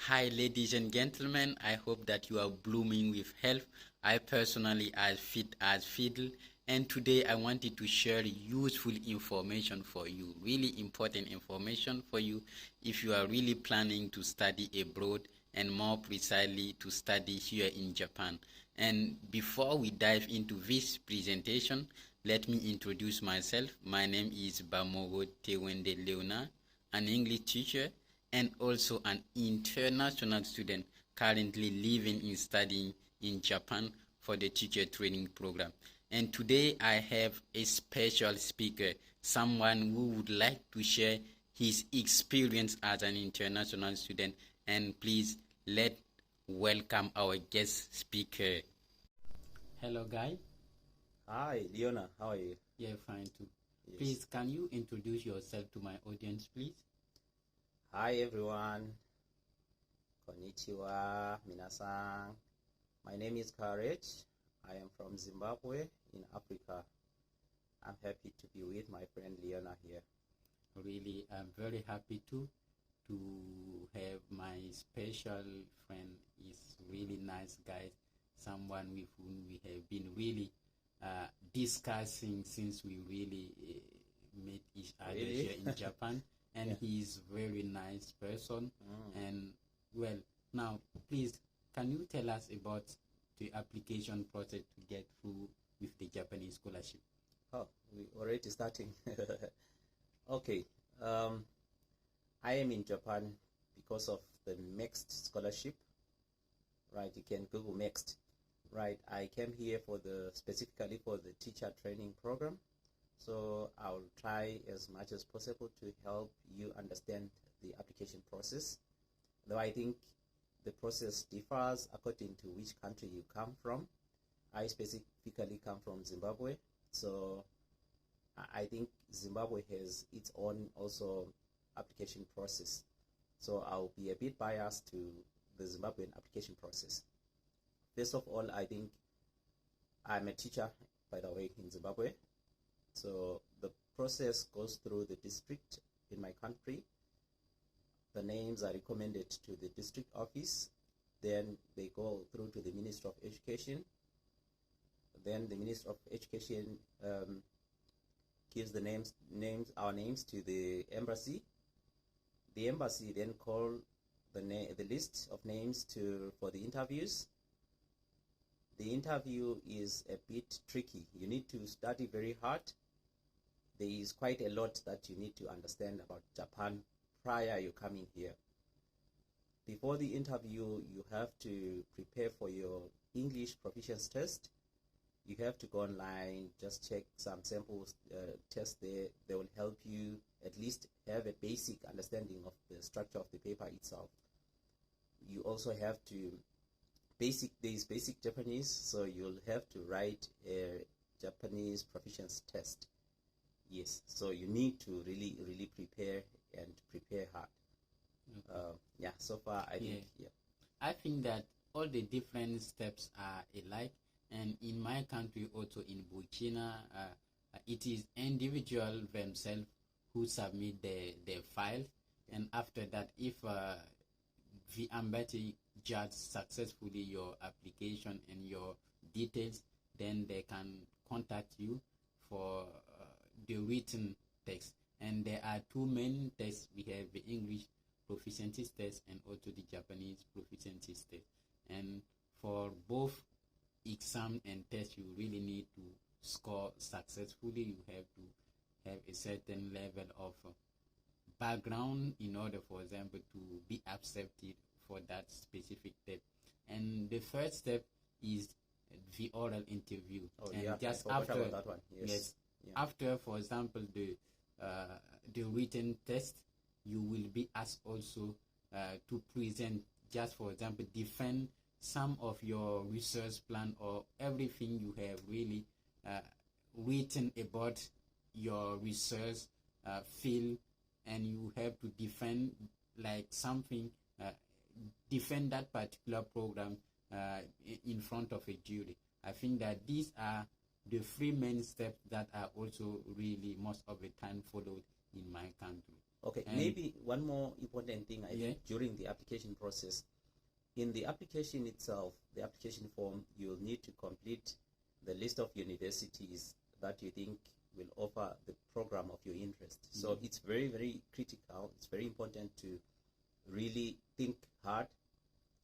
Hi, ladies and gentlemen. I hope that you are blooming with health. I personally as fit as fiddle, and today I wanted to share useful information for you, really important information for you if you are really planning to study abroad and more precisely to study here in Japan. And before we dive into this presentation, let me introduce myself. My name is Bamogo Tewende Leona, an English teacher and also an international student currently living and studying in Japan for the teacher training program. And today I have a special speaker, someone who would like to share his experience as an international student. And please let welcome our guest speaker. Hello, guy. Hi, Leona. How are you? Yeah, fine too. Yes. Please, can you introduce yourself to my audience, please? Hi, everyone. Konnichiwa, minasan. My name is Courage. I am from Zimbabwe in Africa. I'm happy to be with my friend Leona here. Really, I'm very happy to have my special friend. Is really nice guy, someone with whom we have been really discussing since we really met each other here in Japan. And yeah. He's very nice person. And well, now please, can you tell us about the application process to get through with the Japanese scholarship? Oh, we already starting. Okay. I am in Japan because of the mext scholarship. Right, you can Google mext. Right, I came here specifically for the teacher training program. So I'll try as much as possible to help you understand the application process. Though I think the process differs according to which country you come from. I specifically come from Zimbabwe. So I think Zimbabwe has its own also application process. So I'll be a bit biased to the Zimbabwean application process. First of all, I think I'm a teacher, by the way, in Zimbabwe. So the process goes through the district in my country. The names are recommended to the district office. Then they go through to the Minister of Education. Then the Minister of Education gives our names to the embassy. The embassy then call the list of names for the interviews. The interview is a bit tricky. You need to study very hard. There is quite a lot that you need to understand about Japan prior you coming here. Before the interview, you have to prepare for your English proficiency test. You have to go online, just check some samples, tests there. They will help you at least have a basic understanding of the structure of the paper itself. You also have to there's basic Japanese, so you'll have to write a Japanese proficiency test. Yes, so you need to really prepare hard. Okay. Yeah, so far I think, yeah. I think that all the different steps are alike, and in my country also in Burkina, it is individual themselves who submit their files, and after that, if the embassy judge successfully your application and your details, then they can contact you for the written text. And there are two main tests. We have the English proficiency test and also the Japanese proficiency test. And for both exam and test, you really need to score successfully. You have to have a certain level of background in order, for example, to be accepted for that specific step. And the first step is the oral interview. Oh, and yeah, just I after that one. Yes. Yeah. After, for example, the written test, you will be asked also to present, just for example, defend some of your research plan or everything you have really written about your research field, and you have to defend like something, defend that particular program in front of a jury. I think that these are the three main steps that are also really most of the time followed in my country. Okay, And maybe one more important thing I think during the application process. In the application itself, the application form, you'll need to complete the list of universities that you think will offer the program of your interest. So it's very, very critical. It's very important to really think hard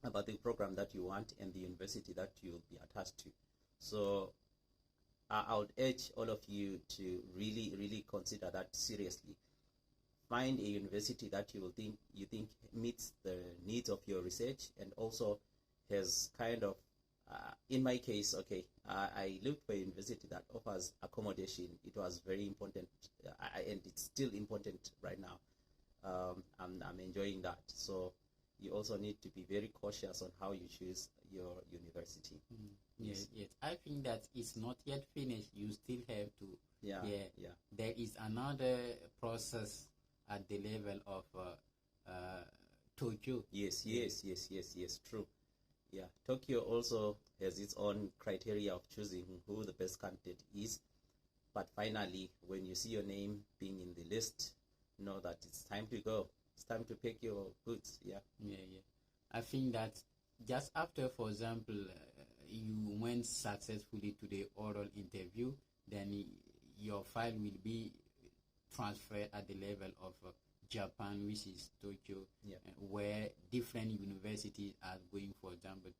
about the program that you want and the university that you'll be attached to. So I would urge all of you to really, really consider that seriously. Find a university that you think meets the needs of your research and also has kind of, in my case, okay, I looked for a university that offers accommodation. It was very important, and it's still important right now. I'm enjoying that. So you also need to be very cautious on how you choose your university. Yes. I think that it's not yet finished. You still have to. There is another process at the level of Tokyo. Yes, true. Yeah, Tokyo also has its own criteria of choosing who the best candidate is. But finally, when you see your name being in the list, know that it's time to go. It's time to pick your goods. Yeah. I think that just after, for example, you went successfully to the oral interview, then your file will be transferred at the level of Japan, which is Tokyo, where different universities are going, for example,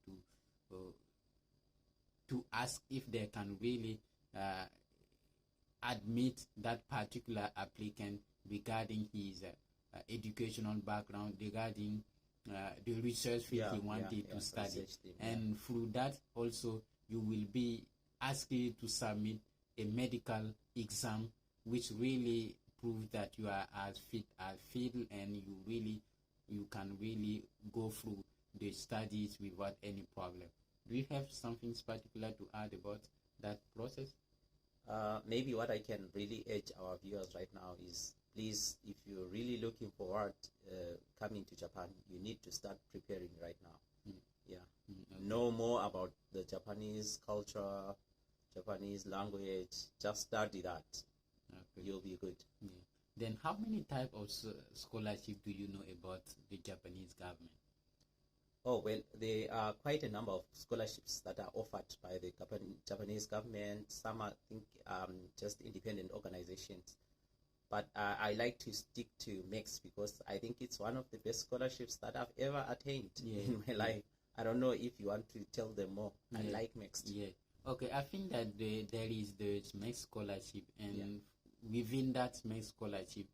to ask if they can really admit that particular applicant regarding his educational background, regarding the research field he wanted to study. And through that also you will be asked to submit a medical exam which really proves that you are as fit as fiddle, and you can really go through the studies without any problem. Do you have something particular to add about that process? Maybe what I can really urge our viewers right now is, please, if you're really looking forward coming to Japan, you need to start preparing right now. Know more about the Japanese culture, Japanese language. Just study that. You'll be good. Then how many types of scholarship do you know about the Japanese government? Oh, well, there are quite a number of scholarships that are offered by the Japanese government. Some are, I think, just independent organizations. But I like to stick to mext because I think it's one of the best scholarships that I've ever attained in my life. I don't know if you want to tell them more. I like mext. Okay, I think that there is the mext scholarship, and within that mext scholarship,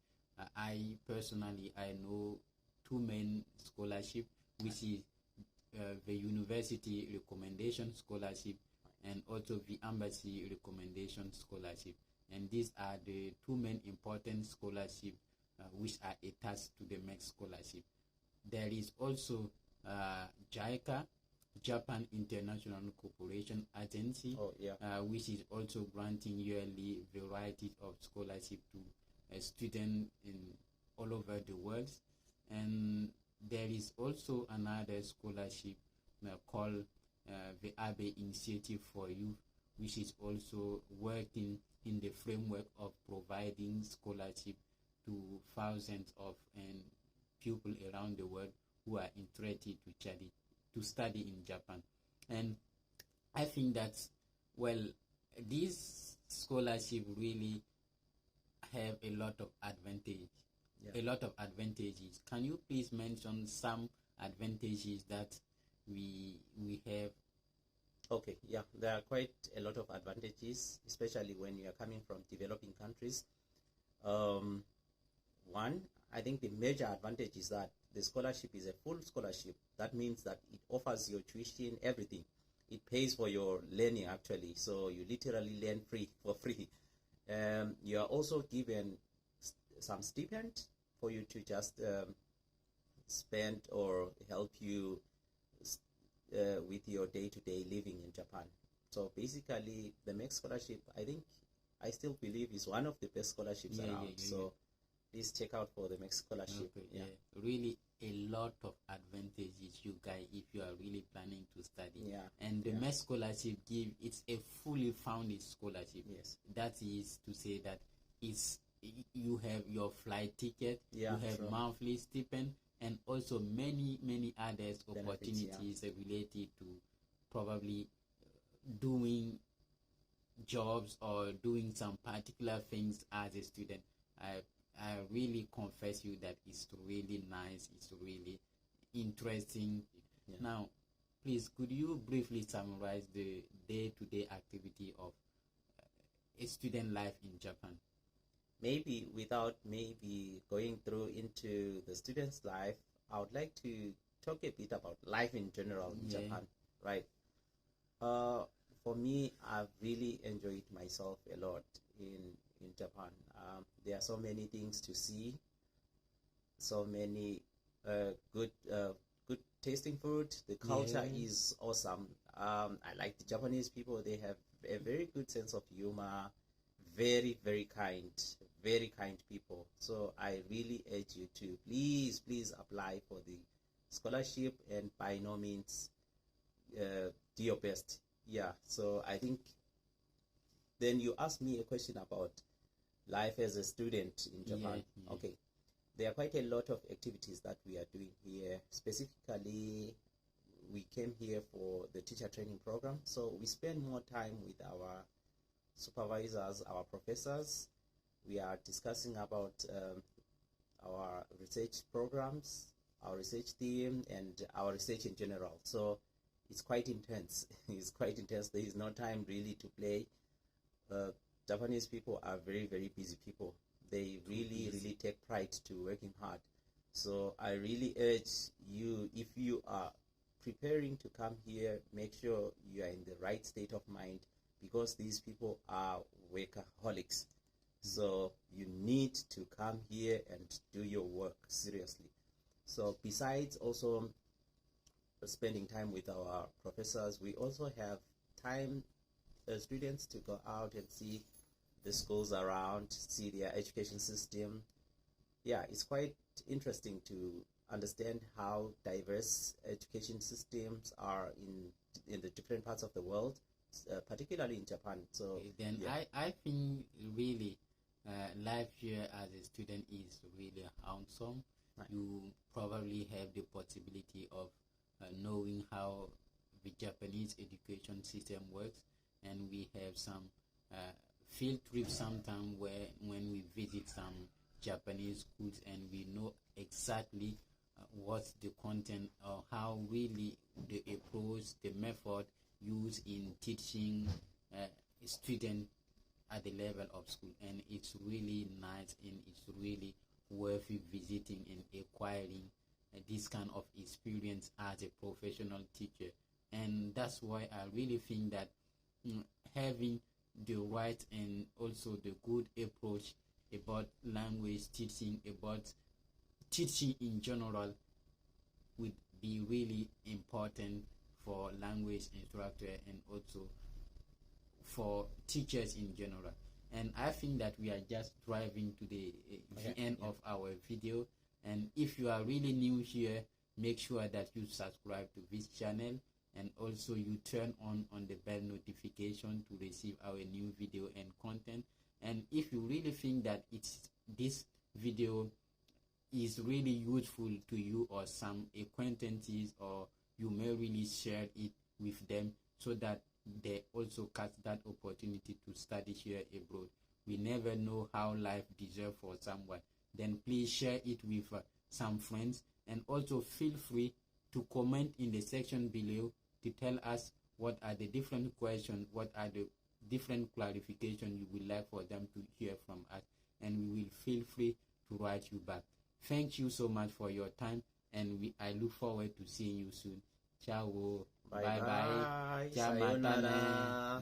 I know two main scholarships, which is the University Recommendation Scholarship and also the Embassy Recommendation Scholarship. And these are the two main important scholarships which are attached to the mext scholarship. There is also JICA, Japan International Cooperation Agency, which is also granting yearly varieties of scholarship to students in all over the world. And there is also another scholarship called the Abe Initiative for Youth, which is also working in the framework of providing scholarship to thousands of people around the world who are interested to study in Japan. And I think that, well, these scholarships really have a lot of advantages. Can you please mention some advantages that we have? Okay, there are quite a lot of advantages, especially when you are coming from developing countries. One, I think the major advantage is that the scholarship is a full scholarship. That means that it offers your tuition, everything. It pays for your learning, actually, so you literally learn for free. You are also given some stipend for you to just spend or help you with your day-to-day living in Japan. So basically, the mext scholarship, I still believe, is one of the best scholarships around. So please check out for the mext scholarship. Really a lot of advantages, you guys, if you are really planning to study. And the mext scholarship it's a fully founded scholarship. That is to say that it's you have your flight ticket, you have monthly stipend, and also many others opportunities related to probably doing jobs or doing some particular things as a student. I really confess you that it's really nice, it's really interesting. Now, please, could you briefly summarize the day-to-day activity of a student life in Japan? Maybe without going through into the student's life, I would like to talk a bit about life in general in Japan, right? For me, I've really enjoyed myself a lot in Japan. There are so many things to see, so many good tasting food. The culture is awesome. I like the Japanese people. They have a very good sense of humor, very kind people. So I really urge you to please apply for the scholarship, and by no means do your best. So I think then you asked me a question about life as a student in Japan. Okay, there are quite a lot of activities that we are doing here. Specifically, we came here for the teacher training program, so we spend more time with our supervisors, our professors. We are discussing about our research programs, our research theme, and our research in general. So it's quite intense. It's quite intense. There is no time really to play. Japanese people are very busy people. They really take pride to working hard. So I really urge you, if you are preparing to come here, make sure you are in the right state of mind, because these people are workaholics. So you need to come here and do your work seriously. So besides also spending time with our professors, we also have time as students to go out and see the schools around, see their education system. It's quite interesting to understand how diverse education systems are in the different parts of the world, particularly in Japan. So then I think really life here as a student is really handsome. Right. You probably have the possibility of knowing how the Japanese education system works, and we have some field trips sometimes when we visit some Japanese schools, and we know exactly what's the content or how really the approach, the method used in teaching students at the level of school. And it's really nice, and it's really worth visiting and acquiring this kind of experience as a professional teacher. And that's why I really think that having the right and also the good approach about language teaching, about teaching in general, would be really important for language instructor and also for teachers in general. And I think that we are just driving to the end of our video. And if you are really new here, make sure that you subscribe to this channel, and also you turn on the bell notification to receive our new video and content. And if you really think that this video is really useful to you or some acquaintances, or you may really share it with them so that they also catch that opportunity to study here abroad. We never know how life deserves for someone. Then please share it with some friends, and also feel free to comment in the section below to tell us what are the different questions, what are the different clarifications you would like for them to hear from us, and we will feel free to write you back. Thank you so much for your time, and I look forward to seeing you soon. Ciao. Bye bye. Sayonara.